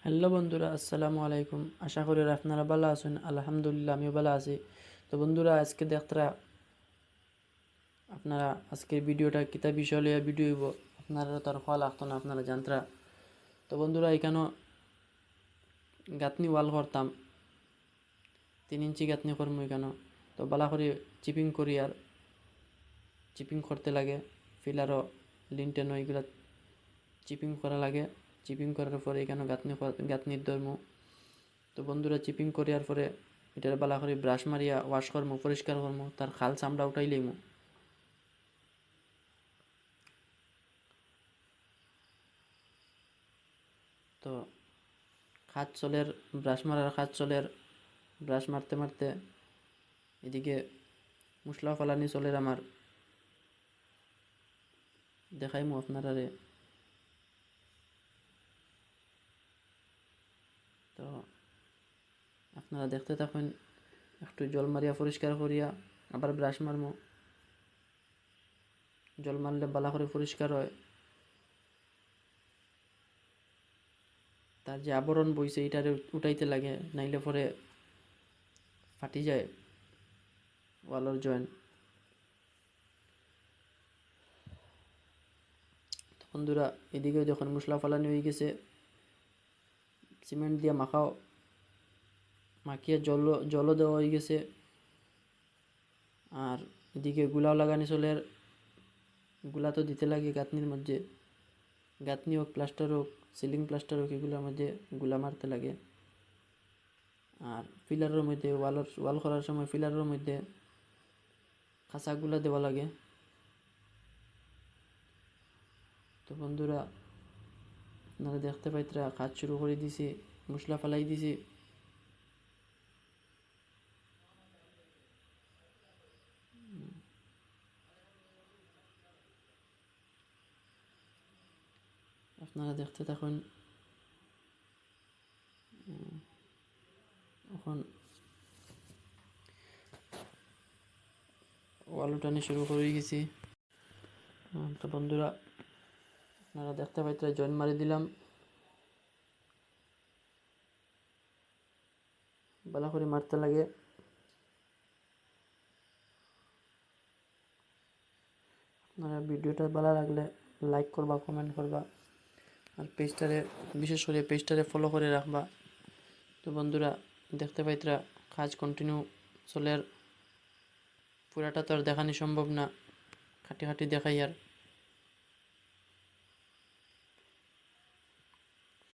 Hello বন্ধুরা, আসসালামু আলাইকুম। আশা করি আপনারা ভালো আছেন। আলহামদুলিল্লাহ, আমিও ভালো আছি। তো বন্ধুরা, আজকে দেখতরা আপনারা আজকের ভিডিওটা কিতা বিষয় লইয়া ভিডিও হইব আপনারা তার হওয়া লাগতো না, আপনারা জানতরা। তো বন্ধুরা, এখানেও গাঁথনি ওয়াল করতাম, 3 ইঞ্চি গাঁথনি করবো এখানেও। তো বালা করে চিপিং করি, আর চিপিং করতে লাগে ফিলারও লিনটেন ওইগুলা চিপিং করা লাগে। চিপিং করার পরে এখানে গাঁথনির ধর্ম। তো বন্ধুরা, চিপিং করিয়ার পরে এটার বালা করে ব্রাশ মারিয়া ওয়াশ করমু, পরিষ্কার করমু, তার খাল চামড়া উঠাই লইমু। তো খাত চলের ব্রাশ মারার খাত চলের ব্রাশ মারতে মারতে এদিকে মশলা ফালানি চলের আমার দেখাইমু আপনারা রে। তো আপনারা দেখতে থাকুন। একটু জল মারিয়া পরিষ্কার করিয়া আবার ব্রাশ মারমু। জল মারলে বালা করে পরিষ্কার হয়। তার যে আবরণ বইছে এটারে উঠাইতে লাগে, নাইলে পরে ফাটি যায় ওয়ালের জয়েন্ট। তো বন্ধুরা, এদিকে যখন মশলা ফালানি হয়ে গেছে, সিমেন্ট দিয়ে মাখিয়ে জলও দেওয়া হয়ে গেছে। আর এদিকে গুলাও লাগানি চলের। গুলা তো দিতে লাগে গাঁথনির মধ্যে, গাঁথনি হোক, প্লাস্টার হোক, সিলিং প্লাস্টার হোক, এগুলোর মধ্যে গুলা মারতে লাগে। আর পিলারের মধ্যে ওয়াল করার সময় পিলারের মধ্যে খাঁচাগুলা দেওয়া লাগে। তো বন্ধুরা, আপনারা দেখতে পাইতরা কাজ শুরু করে দিছি, মশলা ফালাই দিছি। আপনারা দেখতে থাকুন। এখন ওয়াল উঠানি শুরু করে গেছি। তো বন্ধুরা, আপনারা দেখতে পাইতরা জয়েন মারি দিলাম, ভালো করে মারতে লাগে। আপনারা ভিডিওটা ভালো লাগলে লাইক করবা, কমেন্ট করবা, আর বিশেষ করে পেজটারে ফলো করে রাখবা। তো বন্ধুরা, দেখতে পাইতরা কাজ কন্টিনিউ চলে। পুরাটা তো আর দেখানি সম্ভব না, খাটি খাটি দেখাই আর।